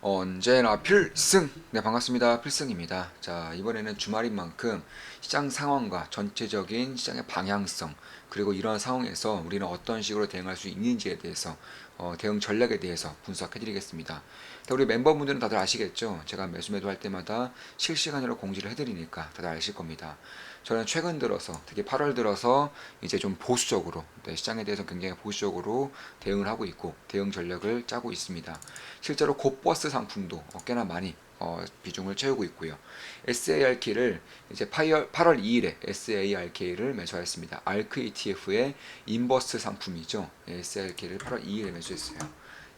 언제나 필승! 네, 반갑습니다. 필승입니다. 자, 이번에는 주말인 만큼 시장 상황과 전체적인 시장의 방향성, 그리고 이러한 상황에서 우리는 어떤 식으로 대응할 수 있는지에 대해서, 대응 전략에 대해서 분석해 드리겠습니다. 우리 멤버분들은 다들 아시겠죠? 제가 매수 할 때마다 실시간으로 공지를 해드리니까 다들 아실 겁니다. 저는 최근 들어서, 특히 8월 들어서 이제 좀 보수적으로, 시장에 대해서 굉장히 보수적으로 대응을 하고 있고, 대응 전략을 짜고 있습니다. 실제로 곧버스 상품도 꽤나 많이 비중을 채우고 있고요. SARK를 이제 8월 2일에 SARK를 매수하였습니다. ARK ETF의 인버스 상품이죠. SARK를 8월 2일에 매수했어요.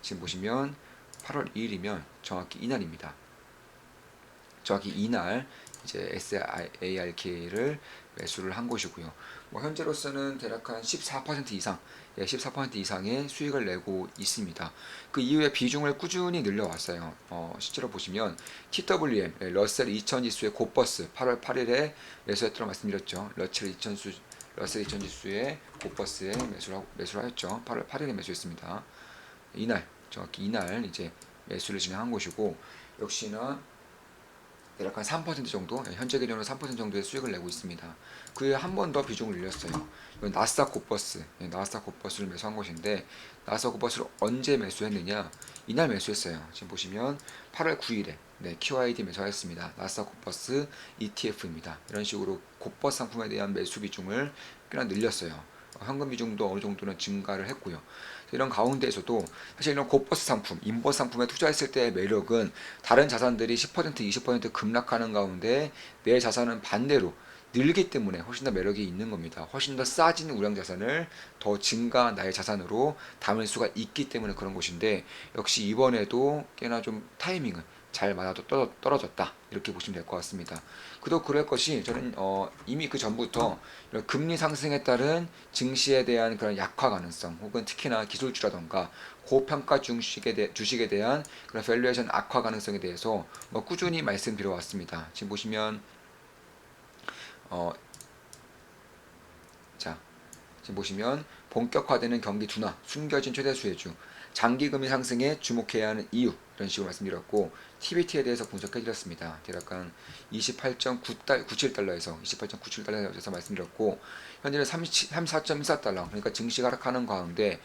지금 보시면 8월 2일이면 정확히 이날입니다. 정확히 이날 이제 SARK를 매수를 한 것이고요. 현재로서는 대략 한 14% 이상, 14% 이상의 수익을 내고 있습니다. 그 이후에 비중을 꾸준히 늘려왔어요. 실제로 보시면 TWM, 러셀 2000 지수의 곧버스 8월 8일에 매수했다고 말씀드렸죠. 러셀 2000 지수의 곧버스에 매수를 하였죠. 8월 8일에 매수했습니다. 이날, 정확히 이날 이제 매수를 진행한 것이고, 역시나 대략 한 3% 정도, 현재 기준으로 3% 정도의 수익을 내고 있습니다. 그에 한 번 더 비중을 늘렸어요. 이건 나스닥 곧버스, 나스닥 곧버스를 매수한 것인데, 나스닥 곧버스를 언제 매수했느냐? 이날 매수했어요. 지금 보시면 8월 9일에 QID 매수하였습니다. 나스닥 곧버스 ETF입니다. 이런 식으로 곧버스 상품에 대한 매수 비중을 꽤나 늘렸어요. 현금 비중도 어느 정도는 증가를 했고요. 이런 가운데에서도 사실 이런 곧버스 상품, 인버스 상품에 투자했을 때의 매력은 다른 자산들이 10% 20% 급락하는 가운데 내 자산은 반대로 늘기 때문에 훨씬 더 매력이 있는 겁니다. 훨씬 더 싸진 우량 자산을 더 증가한 나의 자산으로 담을 수가 있기 때문에 그런 것인데, 역시 이번에도 꽤나 좀 타이밍을 잘 맞아도 떨어졌다, 이렇게 보시면 될 것 같습니다. 그도 그럴 것이, 저는 이미 그 전부터 이런 금리 상승에 따른 증시에 대한 그런 약화 가능성, 혹은 특히나 기술주라던가 고평가 주식에 대한 그런 밸류에이션 악화 가능성에 대해서 꾸준히 말씀드려 왔습니다. 지금 보시면 어, 자, 지금 보시면 본격화되는 경기 둔화, 숨겨진 최대 수혜주, 장기금리 상승에 주목해야 하는 이유, 이런 식으로 말씀드렸고, TBT에 대해서 분석해드렸습니다. 대략 한 28.97달러에서 28.97달러에서 말씀드렸고, 현재는 34.14달러, 그러니까 증시가 하락하는 가운데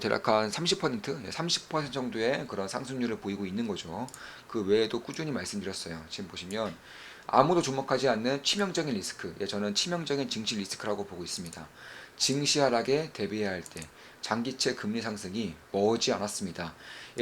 대략 한 30% 정도의 그런 상승률을 보이고 있는 거죠. 그 외에도 꾸준히 말씀드렸어요. 지금 보시면 아무도 주목하지 않는 치명적인 리스크, 저는 치명적인 증시 리스크라고 보고 있습니다. 증시 하락에 대비해야 할 때 장기채 금리 상승이 머지 않았습니다.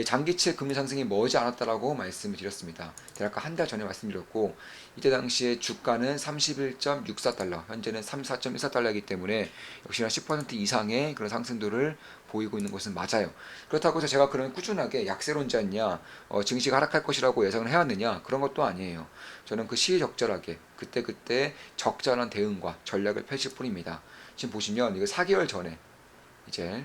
장기채 금리 상승이 머지 않았다라고 말씀을 드렸습니다. 대략 한 달 전에 말씀드렸고, 이때 당시에 주가는 31.64달러, 현재는 34.14달러이기 때문에 역시나 10% 이상의 그런 상승도를 보이고 있는 것은 맞아요. 그렇다고 해서 제가 그런 꾸준하게 약세론자였냐, 증시가 하락할 것이라고 예상을 해왔느냐, 그런 것도 아니에요. 저는 그 시의적절하게 그때그때 적절한 대응과 전략을 펼칠 뿐입니다. 지금 보시면 이거 4개월 전에 이제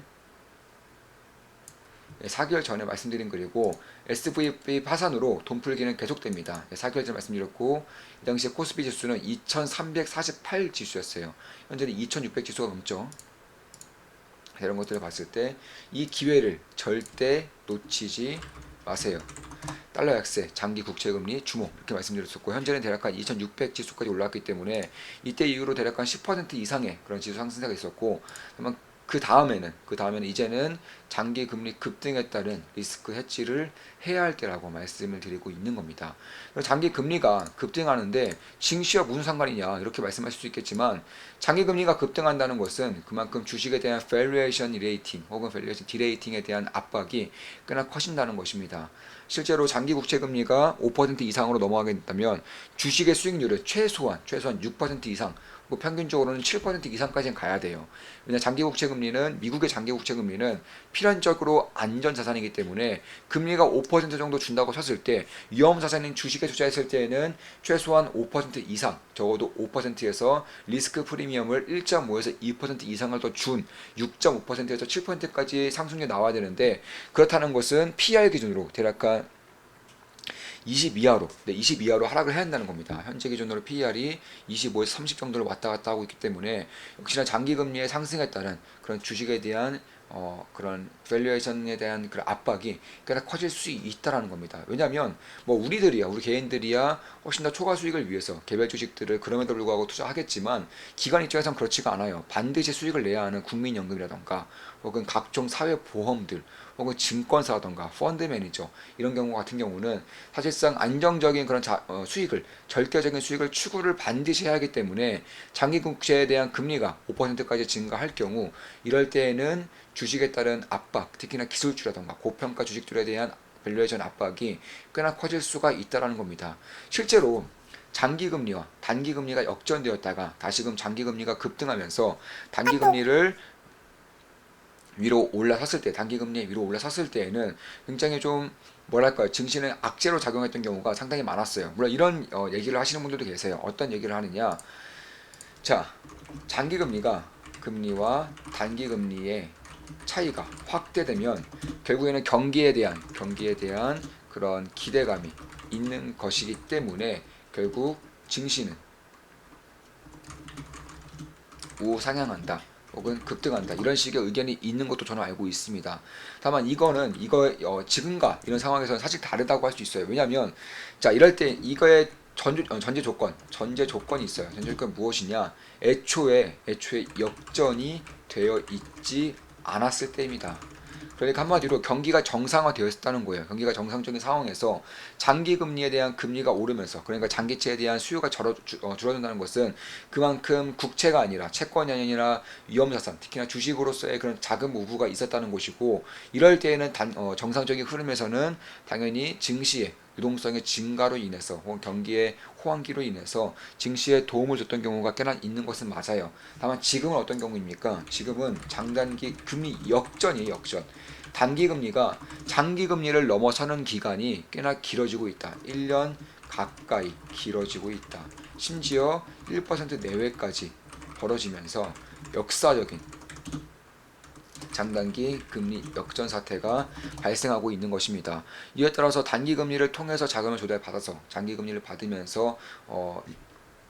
4개월 전에 말씀드린 글이고, SVB 파산으로 돈 풀기는 계속됩니다. 4개월 전에 말씀드렸고, 이 당시에 코스피 지수는 2348 지수였어요. 현재는 2600 지수가 넘죠. 이런 것들을 봤을 때 이 기회를 절대 놓치지 마세요. 달러 약세, 장기 국채금리 주목, 이렇게 말씀드렸었고, 현재는 대략 한 2600 지수까지 올라왔기 때문에 이때 이후로 대략 한 10% 이상의 그런 지수 상승세가 있었고, 그러면 그 다음에는 이제는 장기 금리 급등에 따른 리스크 해지를 해야 할 때라고 말씀을 드리고 있는 겁니다. 장기 금리가 급등하는데 증시와 무슨 상관이냐, 이렇게 말씀하실 수 있겠지만, 장기 금리가 급등한다는 것은 그만큼 주식에 대한 valuation rating 혹은 valuation de라팅에 대한 압박이 꽤나 커진다는 것입니다. 실제로 장기 국채 금리가 5% 이상으로 넘어가게 된다면 주식의 수익률을 최소한 6% 이상, 평균적으로는 7% 이상까지는 가야 돼요. 왜냐, 장기 국채 금리는, 미국의 장기 국채 금리는 필연적으로 안전 자산이기 때문에 금리가 5% 정도 준다고 쳤을 때 위험 자산인 주식에 투자했을 때에는 최소한 5% 이상, 적어도 5%에서 리스크 프리미엄을 1.5에서 2% 이상을 더 준 6.5%에서 7%까지 상승률이 나와야 되는데, 그렇다는 것은 PR 기준으로 대략 한 20 이하로, 20 이하로 하락을 해야 한다는 겁니다. 현재 기준으로 PER이 25에서 30 정도를 왔다 갔다 하고 있기 때문에 역시나 장기금리의 상승에 따른 그런 주식에 대한 그런 밸류에이션에 대한 그런 압박이 꽤나 커질 수 있다라는 겁니다. 왜냐하면 뭐 우리 개인들이야 훨씬 더 초과 수익을 위해서 개별 주식들을 그럼에도 불구하고 투자하겠지만 기관 입장에선 그렇지가 않아요. 반드시 수익을 내야 하는 국민연금이라던가 혹은 각종 사회보험들 혹은 증권사라던가 펀드 매니저 이런 경우 같은 경우는 사실상 안정적인 그런 수익을 절대적인 수익을 추구를 반드시 해야 하기 때문에 장기 국채에 대한 금리가 5%까지 증가할 경우 이럴 때에는 주식에 따른 압박, 특히나 기술주라던가 고평가 주식들에 대한 밸류에이션 압박이 꽤나 커질 수가 있다는 겁니다. 실제로 장기금리와 단기금리가 역전되었다가 다시금 장기금리가 급등하면서 단기금리를 위로 올라섰을 때, 단기금리 위로 올라섰을 때에는 굉장히 좀 뭐랄까요, 증시는 악재로 작용했던 경우가 상당히 많았어요. 물론 이런 얘기를 하시는 분들도 계세요. 어떤 얘기를 하느냐? 자, 금리와 단기금리의 차이가 확대되면 결국에는 경기에 대한 그런 기대감이 있는 것이기 때문에 결국 증시는 우상향한다 혹은 급등한다 이런 식의 의견이 있는 것도 저는 알고 있습니다. 다만 지금과 이런 상황에서는 사실 다르다고 할 수 있어요. 왜냐하면 자 이럴 때 이거의 전제 조건이 있어요. 전제 조건 무엇이냐? 애초에 역전이 되어 있지 않았을 때입니다. 그러니까 한마디로 경기가 정상화되었다는 거예요. 경기가 정상적인 상황에서 장기 금리에 대한 금리가 오르면서 그러니까 장기채에 대한 수요가 줄어든다는 것은 그만큼 국채가 아니라 채권이 아니라 위험자산, 특히나 주식으로서의 그런 자금 우부가 있었다는 것이고 이럴 때에는 정상적인 흐름에서는 당연히 증시의 유동성의 증가로 인해서 혹은 경기의 호황기로 인해서 증시에 도움을 줬던 경우가 꽤나 있는 것은 맞아요. 다만 지금은 어떤 경우입니까? 지금은 장단기 금리 역전이에요, 역전. 단기금리가 장기금리를 넘어서는 기간이 꽤나 길어지고 있다. 1년 가까이 길어지고 있다. 심지어 1% 내외까지 벌어지면서 역사적인 장단기 금리 역전 사태가 발생하고 있는 것입니다. 이에 따라서 단기 금리를 통해서 자금을 조달받아서 장기 금리를 받으면서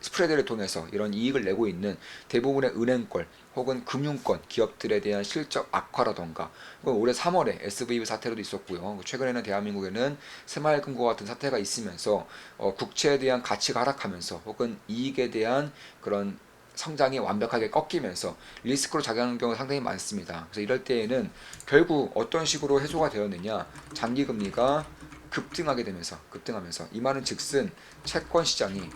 스프레드를 통해서 이런 이익을 내고 있는 대부분의 은행권 혹은 금융권 기업들에 대한 실적 악화라던가 올해 3월에 SVB 사태로도 있었고요. 최근에는 대한민국에는 새마을금고 같은 사태가 있으면서 국채에 대한 가치가 하락하면서 혹은 이익에 대한 그런 성장이 완벽하게 꺾이면서 리스크로 작용하는 경우가 상당히 많습니다. 그래서 이럴 때에는 결국 어떤 식으로 해소가 되었느냐? 장기 금리가 급등하면서 이 말은 즉슨 채권 시장이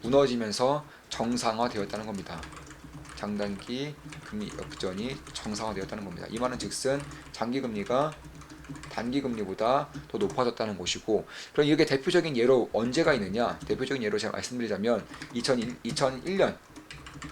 무너지면서 정상화되었다는 겁니다. 장단기 금리 역전이 정상화되었다는 겁니다. 이 말은 즉슨 장기 금리가 단기 금리보다 더 높아졌다는 것이고, 그럼 이게 대표적인 예로 언제가 있느냐? 대표적인 예로 제가 말씀드리자면 2001년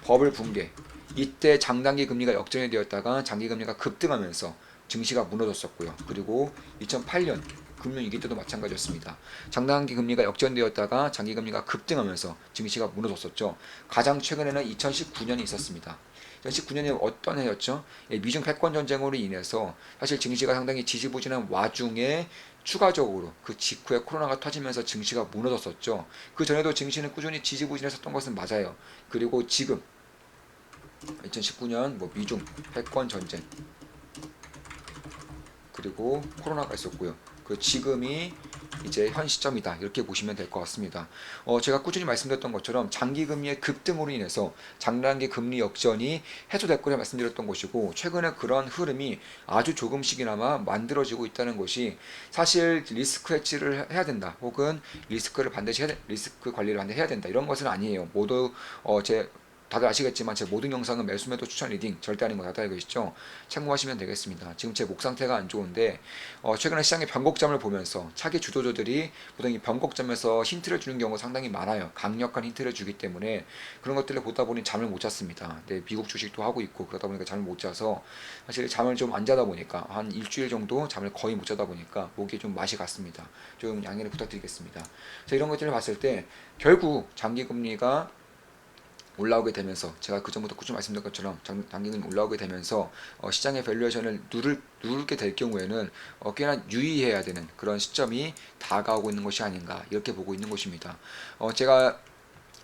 버블 붕괴 이때 장단기 금리가 역전이 되었다가 장기 금리가 급등하면서 증시가 무너졌었고요. 그리고 2008년 금융위기 때도 마찬가지였습니다. 장단기 금리가 역전되었다가 장기 금리가 급등하면서 증시가 무너졌었죠. 가장 최근에는 2019년이 있었습니다. 2019년이 어떤 해였죠? 미중 패권 전쟁으로 인해서 사실 증시가 상당히 지지부진한 와중에 추가적으로 그 직후에 코로나가 터지면서 증시가 무너졌었죠. 그 전에도 증시는 꾸준히 지지부진했었던 것은 맞아요. 그리고 지금 2019년 미중 패권 전쟁 그리고 코로나가 있었고요. 그 지금이 이제 현 시점이다 이렇게 보시면 될 것 같습니다. 제가 꾸준히 말씀드렸던 것처럼 장기 금리의 급등으로 인해서 장단기 금리 역전이 해소될 거라 말씀드렸던 것이고 최근에 그런 흐름이 아주 조금씩이나마 만들어지고 있다는 것이 사실 리스크 해치를 해야 된다 혹은 리스크 관리를 반드시 해야 된다 이런 것은 아니에요. 모두 다들 아시겠지만 제 모든 영상은 매수 매도 추천 리딩 절대 아닌 거 다들 알고 계시죠? 참고하시면 되겠습니다. 지금 제 목 상태가 안 좋은데 최근에 시장의 변곡점을 보면서 차기 주도주들이 보통 이 변곡점에서 힌트를 주는 경우가 상당히 많아요. 강력한 힌트를 주기 때문에 그런 것들을 보다 보니 잠을 못 잤습니다. 네, 미국 주식도 하고 있고 그러다 보니까 잠을 못 자서 사실 잠을 좀 안 자다 보니까 한 일주일 정도 잠을 거의 못 자다 보니까 목이 좀 맛이 갔습니다. 좀 양해를 부탁드리겠습니다. 그래서 이런 것들을 봤을 때 결국 장기 금리가 올라오게 되면서 제가 그전부터 꾸준히 말씀드린 것처럼 단기금리 올라오게 되면서 시장의 밸류에이션을 누르게 될 경우에는 꽤나 유의해야 되는 그런 시점이 다가오고 있는 것이 아닌가 이렇게 보고 있는 것입니다. 제가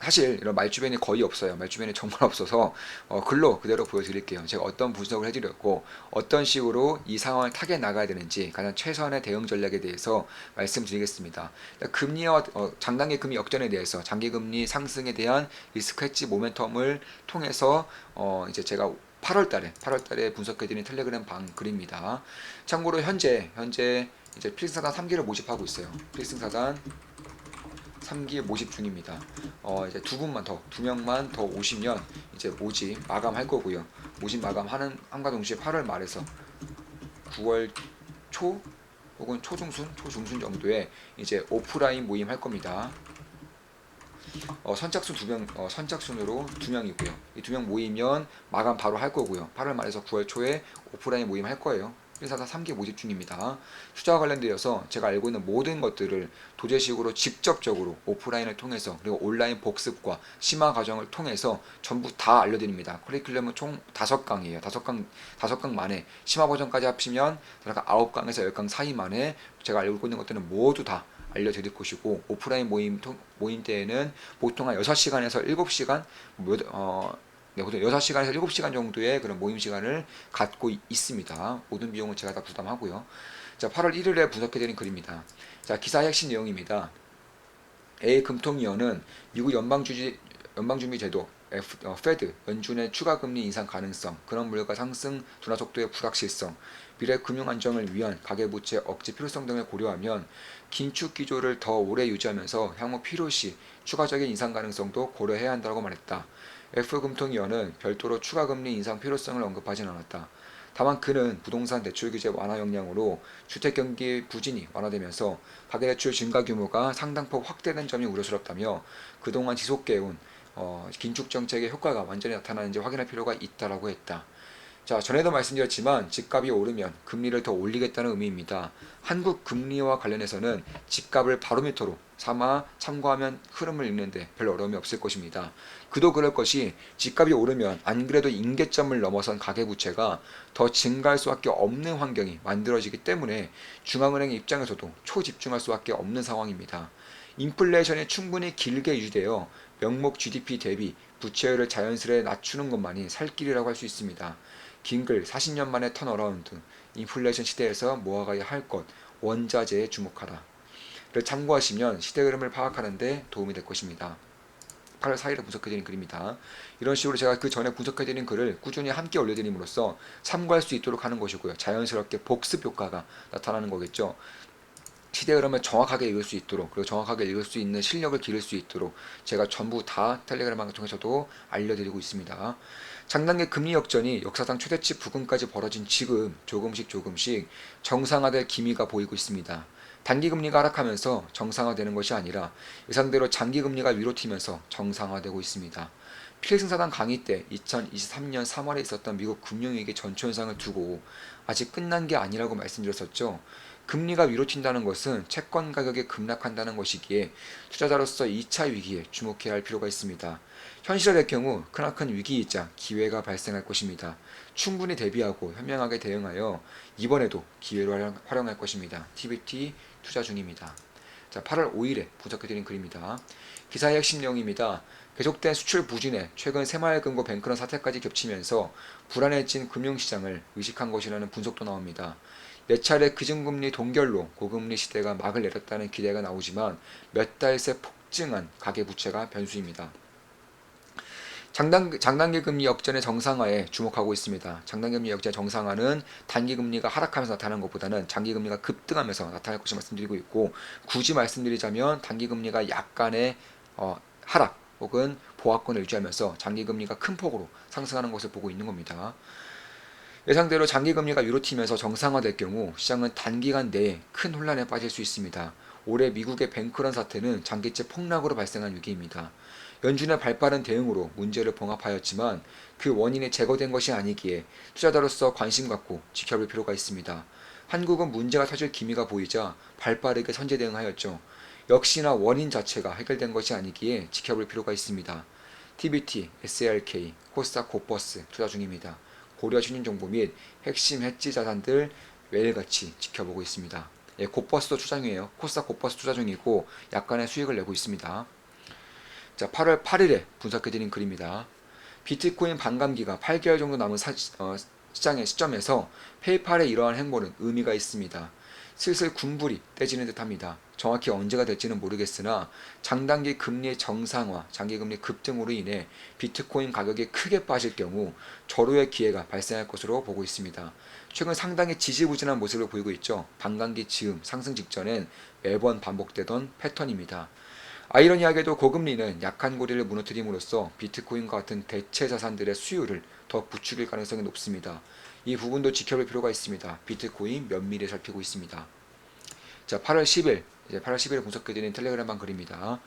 사실 이런 말주변이 거의 없어요. 말주변이 정말 없어서 글로 그대로 보여드릴게요. 제가 어떤 분석을 해드렸고 어떤 식으로 이 상황을 타개 나가야 되는지 가장 최선의 대응 전략에 대해서 말씀드리겠습니다. 금리와 장단기 금리 역전에 대해서 장기금리 상승에 대한 리스크 헤지 모멘텀을 통해서 이제 제가 8월달에 분석해드린 텔레그램 방 글입니다. 참고로 현재 이제 필승사단 3기를 모집하고 있어요. 필승사단 3기 모집 중입니다. 이제 두 명만 더 오시면 이제 모집 마감할 거고요. 모집 마감하는 한과 동시에 8월 말에서 9월 초 혹은 초중순 정도에 이제 오프라인 모임 할 겁니다. 선착순으로 2명이고요. 이 2명 모이면 마감 바로 할 거고요. 8월 말에서 9월 초에 오프라인 모임 할 거예요. 회사사 3기 모집 중입니다. 투자와 관련되어서 제가 알고 있는 모든 것들을 도제식으로 직접적으로 오프라인을 통해서 그리고 온라인 복습과 심화 과정을 통해서 전부 다 알려드립니다. 커리큘럼은 총 5강이에요. 5강 만에 심화 버전까지 합치면 9강에서 10강 사이 만에 제가 알고 있는 것들은 모두 다 알려드릴 것이고 오프라인 모임 때에는 보통 한 6시간에서 7시간 보통 6시간에서 7시간 정도의 그런 모임 시간을 갖고 있습니다. 모든 비용은 제가 다 부담하고요. 자, 8월 1일에 분석해드린 글입니다. 자, 기사의 핵심 내용입니다. 금통위원은 미국 연방준비제도 페드 연준의 추가 금리 인상 가능성, 그런 물가 상승 둔화 속도의 불확실성, 미래 금융 안정을 위한 가계부채 억제 필요성 등을 고려하면 긴축 기조를 더 오래 유지하면서 향후 필요시 추가적인 인상 가능성도 고려해야 한다고 말했다. 금통위원은 별도로 추가 금리 인상 필요성을 언급하진 않았다. 다만 그는 부동산 대출 규제 완화 역량으로 주택 경기 부진이 완화되면서 가계대출 증가 규모가 상당폭 확대된 점이 우려스럽다며 그동안 지속해온 긴축 정책의 효과가 완전히 나타나는지 확인할 필요가 있다라고 했다. 자, 전에도 말씀드렸지만 집값이 오르면 금리를 더 올리겠다는 의미입니다. 한국 금리와 관련해서는 집값을 바로미터로 삼아 참고하면 흐름을 읽는데 별 어려움이 없을 것입니다. 그도 그럴 것이 집값이 오르면 안 그래도 임계점을 넘어선 가계부채가 더 증가할 수밖에 없는 환경이 만들어지기 때문에 중앙은행 입장에서도 초집중할 수밖에 없는 상황입니다. 인플레이션이 충분히 길게 유지되어 명목 GDP 대비 부채율을 자연스레 낮추는 것만이 살 길이라고 할 수 있습니다. 긴글 40년 만의 턴어라운드, 인플레이션 시대에서 모아가야 할 것, 원자재에 주목하라. 를 참고하시면 시대 흐름을 파악하는 데 도움이 될 것입니다. 8월 4일에 분석해드린 글입니다. 이런 식으로 제가 그 전에 분석해드린 글을 꾸준히 함께 올려드림으로써 참고할 수 있도록 하는 것이고요. 자연스럽게 복습 효과가 나타나는 거겠죠. 시대 흐름을 정확하게 읽을 수 있도록 그리고 정확하게 읽을 수 있는 실력을 기를 수 있도록 제가 전부 다 텔레그램을 통해서도 알려드리고 있습니다. 장단기 금리 역전이 역사상 최대치 부근까지 벌어진 지금 조금씩 정상화될 기미가 보이고 있습니다. 단기금리가 하락하면서 정상화되는 것이 아니라 예상대로 장기금리가 위로 튀면서 정상화되고 있습니다. 필승사단 강의 때 2023년 3월에 있었던 미국 금융위기 전초 현상을 두고 아직 끝난 게 아니라고 말씀드렸었죠. 금리가 위로 튄다는 것은 채권 가격이 급락한다는 것이기에 투자자로서 2차 위기에 주목해야 할 필요가 있습니다. 현실화될 경우 크나큰 위기이자 기회가 발생할 것입니다. 충분히 대비하고 현명하게 대응하여 이번에도 기회로 활용할 것입니다. TBT 투자 중입니다. 자, 8월 5일에 분석해드린 글입니다. 기사의 핵심 내용입니다. 계속된 수출 부진에 최근 새마을금고 뱅크런 사태까지 겹치면서 불안해진 금융시장을 의식한 것이라는 분석도 나옵니다. 4차례 기준금리 동결로 고금리 시대가 막을 내렸다는 기대가 나오지만 몇 달 새 폭증한 가계부채가 변수입니다. 장단기 금리 역전의 정상화에 주목하고 있습니다. 장단기 금리 역전의 정상화는 단기 금리가 하락하면서 나타나는 것보다는 장기 금리가 급등하면서 나타날 것을 말씀드리고 있고 굳이 말씀드리자면 단기 금리가 약간의 하락 혹은 보합권을 유지하면서 장기 금리가 큰 폭으로 상승하는 것을 보고 있는 겁니다. 예상대로 장기금리가 위로 튀면서 정상화될 경우 시장은 단기간 내에 큰 혼란에 빠질 수 있습니다. 올해 미국의 뱅크런 사태는 장기채 폭락으로 발생한 위기입니다. 연준의 발빠른 대응으로 문제를 봉합하였지만 그 원인이 제거된 것이 아니기에 투자자로서 관심 갖고 지켜볼 필요가 있습니다. 한국은 문제가 터질 기미가 보이자 발빠르게 선제 대응하였죠. 역시나 원인 자체가 해결된 것이 아니기에 지켜볼 필요가 있습니다. TBT, SARK, 코스닥 고버스 투자 중입니다. 고려 신용정보 및 핵심 해지 자산들 매일같이 지켜보고 있습니다. 고버스도 투자 중이에요. 코스닥 고버스 투자 중이고 약간의 수익을 내고 있습니다. 자, 8월 8일에 분석해드린 글입니다. 비트코인 반감기가 8개월 정도 남은 시장의 시점에서 페이팔의 이러한 행보는 의미가 있습니다. 슬슬 군불이 떼지는 듯합니다. 정확히 언제가 될지는 모르겠으나 장단기 금리의 정상화, 장기금리 급등으로 인해 비트코인 가격이 크게 빠질 경우 절호의 기회가 발생할 것으로 보고 있습니다. 최근 상당히 지지부진한 모습을 보이고 있죠. 반감기 즈음 상승 직전엔 매번 반복되던 패턴입니다. 아이러니하게도 고금리는 약한 고리를 무너뜨림으로써 비트코인과 같은 대체 자산들의 수요를 더 부추길 가능성이 높습니다. 이 부분도 지켜볼 필요가 있습니다. 비트코인 면밀히 살피고 있습니다. 자, 8월 10일, 이제 8월 10일 분석해드린 텔레그램방 글입니다.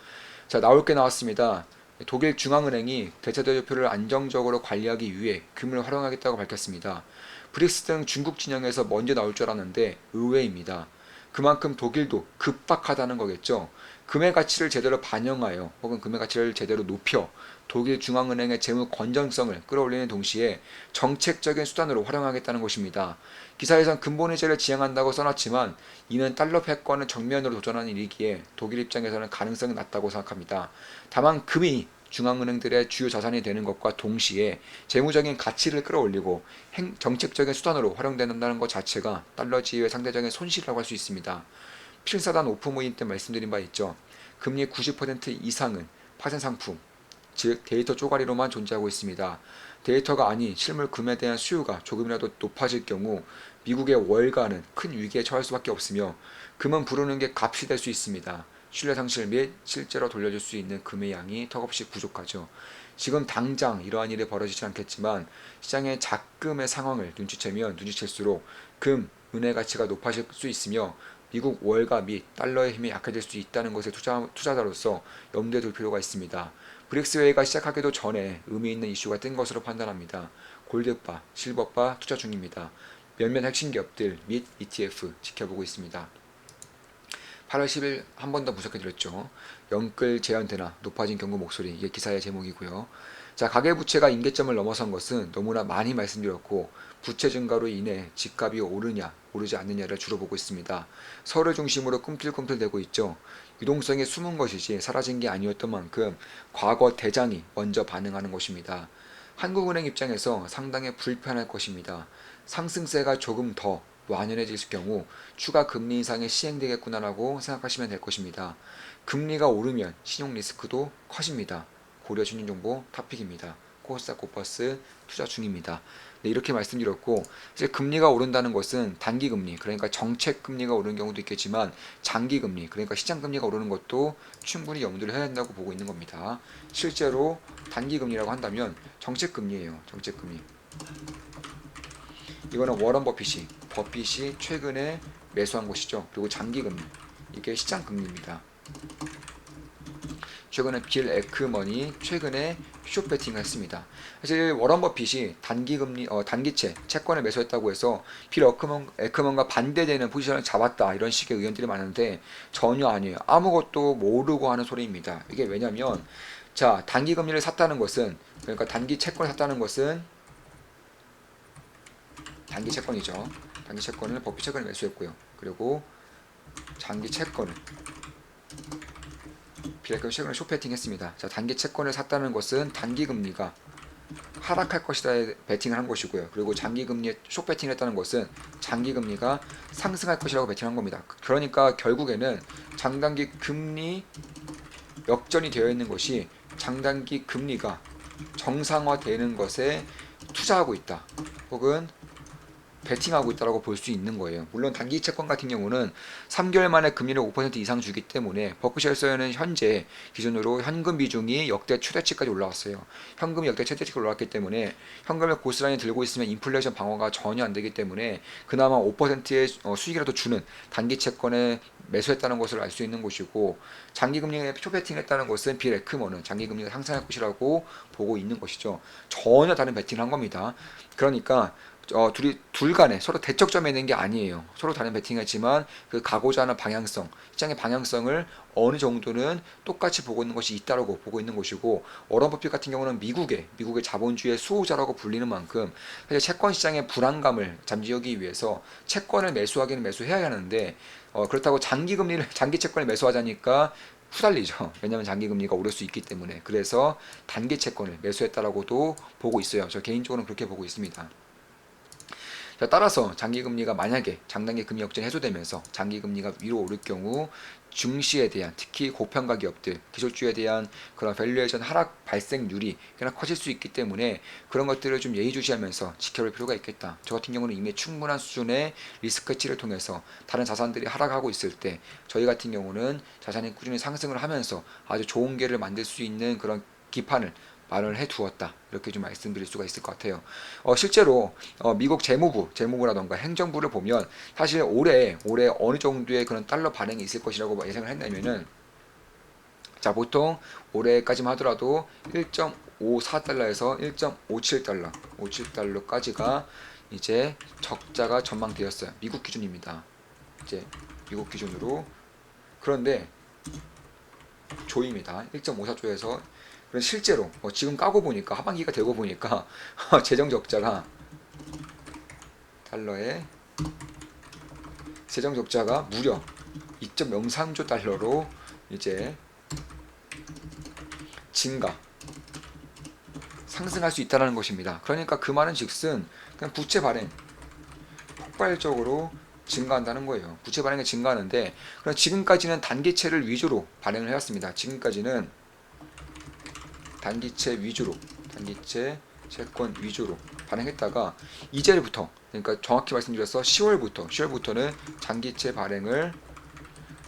자, 나올 게 나왔습니다. 독일 중앙은행이 대체대조표를 안정적으로 관리하기 위해 금을 활용하겠다고 밝혔습니다. 브릭스 등 중국 진영에서 먼저 나올 줄 알았는데 의외입니다. 그만큼 독일도 급박하다는 거겠죠. 금의 가치를 제대로 반영하여 혹은 금의 가치를 제대로 높여 독일 중앙은행의 재무 건전성을 끌어올리는 동시에 정책적인 수단으로 활용하겠다는 것입니다. 기사에선 근본이자를 지향한다고 써놨지만 이는 달러 패권을 정면으로 도전하는 일이기에 독일 입장에서는 가능성이 낮다고 생각합니다. 다만 금이 중앙은행들의 주요 자산이 되는 것과 동시에 재무적인 가치를 끌어올리고 정책적인 수단으로 활용된다는 것 자체가 달러 지위의 상대적인 손실이라고 할 수 있습니다. 필사단 오프 모임 때 말씀드린 바 있죠. 금리 90% 이상은 파생 상품, 즉 데이터 쪼가리로만 존재하고 있습니다. 데이터가 아닌 실물 금에 대한 수요가 조금이라도 높아질 경우 미국의 월가는 큰 위기에 처할 수밖에 없으며 금은 부르는 게 값이 될 수 있습니다. 신뢰 상실 및 실제로 돌려줄 수 있는 금의 양이 턱없이 부족하죠. 지금 당장 이러한 일이 벌어지지 않겠지만 시장의 작금의 상황을 눈치채면 눈치챌수록 금, 은의 가치가 높아질 수 있으며 미국 월가 및 달러의 힘이 약해질 수 있다는 것을 투자자로서 염두에 둘 필요가 있습니다. 브릭스 회의가 시작하기도 전에 의미 있는 이슈가 뜬 것으로 판단합니다. 골드바, 실버바 투자 중입니다. 몇몇 핵심 기업들 및 ETF 지켜보고 있습니다. 8월 10일 한 번 더 분석해드렸죠. 영끌 재현되나 높아진 경고 목소리, 이게 기사의 제목이고요. 자, 가계부채가 임계점을 넘어선 것은 너무나 많이 말씀드렸고 부채 증가로 인해 집값이 오르냐 오르지 않느냐를 주로 보고 있습니다. 서울을 중심으로 꿈틀꿈틀대고 있죠. 유동성이 숨은 것이지 사라진 게 아니었던 만큼 과거 대장이 먼저 반응하는 것입니다. 한국은행 입장에서 상당히 불편할 것입니다. 상승세가 조금 더 완연해질 경우 추가 금리 인상이 시행되겠구나라고 생각하시면 될 것입니다. 금리가 오르면 신용 리스크도 커집니다. 고려 신용정보 탑픽입니다. 코스닥 투자 중입니다. 네, 이렇게 말씀드렸고 이제 금리가 오른다는 것은 단기 금리 그러니까 정책 금리가 오르는 경우도 있겠지만 장기 금리 그러니까 시장 금리가 오르는 것도 충분히 염두를 해야 한다고 보고 있는 겁니다. 실제로 단기 금리라고 한다면 정책 금리예요. 정책 금리. 이거는 워런 버핏이 최근에 매수한 곳이죠. 그리고 장기 금리 이게 시장 금리입니다. 최근에 빌 에크먼이 최근에 숏 베팅을 했습니다. 사실 워런 버핏이 단기채 채권을 매수했다고 해서 빌 에크먼과 반대되는 포지션을 잡았다 이런 식의 의견들이 많은데 전혀 아니에요. 아무것도 모르고 하는 소리입니다. 이게 왜냐면 자 단기 금리를 샀다는 것은 그러니까 단기 채권을 샀다는 것은 단기 채권이죠. 단기 채권을 버핏 채권을 매수했고요. 그리고 장기 채권을 빌레크가 최근에 숏배팅 했습니다. 자, 단기 채권을 샀다는 것은 단기 금리가 하락할 것이다 베팅을 한 것이고요. 그리고 장기 금리에 숏배팅을 했다는 것은 장기 금리가 상승할 것이라고 베팅한 겁니다. 그러니까 결국에는 장단기 금리 역전이 되어 있는 것이 장단기 금리가 정상화되는 것에 투자하고 있다. 혹은 베팅하고 있다고 볼 수 있는 거예요. 물론 단기 채권 같은 경우는 3개월 만에 금리를 5% 이상 주기 때문에 버크셔에서는 현재 기준으로 현금 비중이 역대 최대치까지 올라왔어요. 현금이 역대 최대치까지 올라왔기 때문에 현금을 고스란히 들고 있으면 인플레이션 방어가 전혀 안 되기 때문에 그나마 5%의 수익이라도 주는 단기 채권에 매수했다는 것을 알 수 있는 것이고 장기 금리에 쇼베팅했다는 것은 빌 에크먼은 장기 금리가 상승할 것이라고 보고 있는 것이죠. 전혀 다른 베팅을 한 겁니다. 그러니까 둘 간에 서로 대척점에 있는 게 아니에요. 서로 다른 베팅이지만 그 가고자 하는 방향성, 시장의 방향성을 어느 정도는 똑같이 보고 있는 것이 있다라고 보고 있는 것이고 워런 버핏 같은 경우는 미국의 자본주의의 수호자라고 불리는 만큼 사실 채권 시장의 불안감을 잠재우기 위해서 채권을 매수하기는 매수해야 하는데 그렇다고 장기 채권을 매수하자니까 후달리죠. 왜냐하면 장기금리가 오를 수 있기 때문에. 그래서 단기 채권을 매수했다라고도 보고 있어요. 저 개인적으로는 그렇게 보고 있습니다. 자, 따라서 장기금리가 만약에 장단기 금리 역전이 해소되면서 장기금리가 위로 오를 경우 증시에 대한, 특히 고평가 기업들, 기술주에 대한 그런 밸류에이션 하락 발생률이 꽤나 커질 수 있기 때문에 그런 것들을 좀 예의주시하면서 지켜볼 필요가 있겠다. 저 같은 경우는 이미 충분한 수준의 리스크 해치를 통해서 다른 자산들이 하락하고 있을 때 저희 같은 경우는 자산이 꾸준히 상승을 하면서 아주 좋은 기회를 만들 수 있는 그런 기판을 마련을 해 두었다. 이렇게 좀 말씀드릴 수가 있을 것 같아요. 실제로 미국 재무부라던가 행정부를 보면 사실 올해 어느 정도의 그런 달러 반응이 있을 것이라고 예상을 했냐면은, 자, 보통 올해까지만 하더라도 1.54달러에서 1.57달러, 57달러까지가 이제 적자가 전망되었어요. 미국 기준입니다. 이제 미국 기준으로. 그런데 조입니다. 1.54조에서 실제로 지금 까고 보니까, 하반기가 되고 보니까 재정 적자가 달러에 재정 적자가 무려 2.03조 달러로 이제 증가, 상승할 수 있다는 것입니다. 그러니까 그 말은 즉슨 그냥 부채 발행 폭발적으로 증가한다는 거예요. 부채 발행이 증가하는데, 그럼 지금까지는 단기채를 위주로 발행을 해왔습니다. 지금까지는 단기채 채권 위주로 발행했다가 이제부터, 그러니까 정확히 말씀드려서 10월부터는 장기채 발행을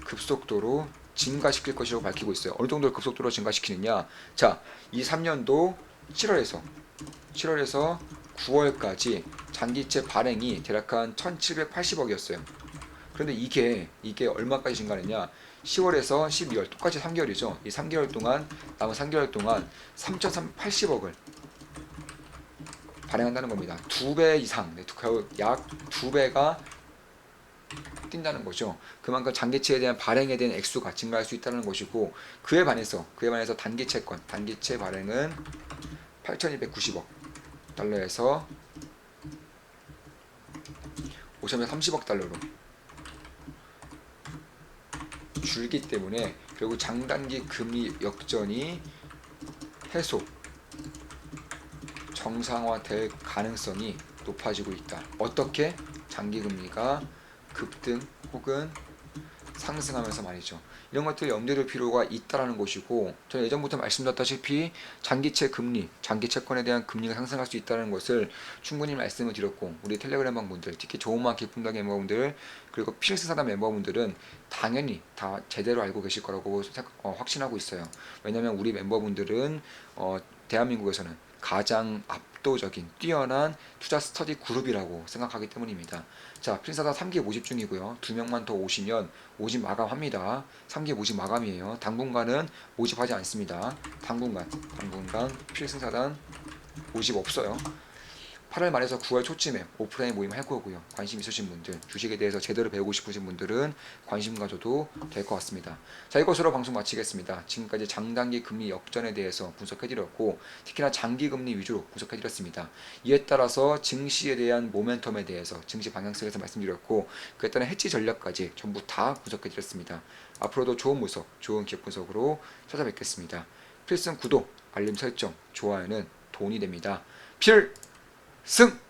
급속도로 증가시킬 것이라고 밝히고 있어요. 어느 정도 급속도로 증가시키느냐? 자, 이 3년도 7월에서 9월까지 장기채 발행이 대략 한 1,780억이었어요. 그런데 이게 얼마까지 증가했냐? 10월에서 12월, 똑같이 3개월이죠. 이 3개월 동안, 남은 3개월 동안 3,380억을 발행한다는 겁니다. 2배 이상, 약 2배가 뛴다는 거죠. 그만큼 장기채에 대한 발행에 대한 액수가 증가할 수 있다는 것이고, 그에 반해서 단기채 발행은 8,290억 달러에서 5,30억 달러로 줄기 때문에 결국 장단기 금리 역전이 해소, 정상화될 가능성이 높아지고 있다. 어떻게? 장기금리가 급등 혹은 상승하면서 말이죠. 이런 것들 염두에 둘 필요가 있다라는 것이고, 저는 예전부터 말씀드렸다시피 장기채 금리, 장기채권에 대한 금리가 상승할 수 있다는 것을 충분히 말씀을 드렸고, 우리 텔레그램 방분들, 특히 좋은마음 기쁨당 멤버분들, 그리고 필승사단 멤버분들은 당연히 다 제대로 알고 계실 거라고 확신하고 있어요. 왜냐하면 우리 멤버분들은 대한민국에서는 가장 압도적인 뛰어난 투자 스터디 그룹이라고 생각하기 때문입니다. 자, 필사단 3기 모집 중이고요. 2명만 더 오시면 모집 마감합니다. 3기 모집 마감이에요. 당분간은 모집하지 않습니다. 당분간 필승사단 모집 없어요. 8월 말에서 9월 초쯤에 오프라인 모임 할 거고요. 관심 있으신 분들, 주식에 대해서 제대로 배우고 싶으신 분들은 관심 가져도 될 것 같습니다. 자, 이것으로 방송 마치겠습니다. 지금까지 장단기 금리 역전에 대해서 분석해드렸고, 특히나 장기 금리 위주로 분석해드렸습니다. 이에 따라서 증시에 대한 모멘텀에 대해서, 증시 방향성에 대해서 말씀드렸고, 그에 따른 해지 전략까지 전부 다 분석해드렸습니다. 앞으로도 좋은 분석, 좋은 기업 분석으로 찾아뵙겠습니다. 필승 구독, 알림 설정, 좋아요는 돈이 됩니다. 필승!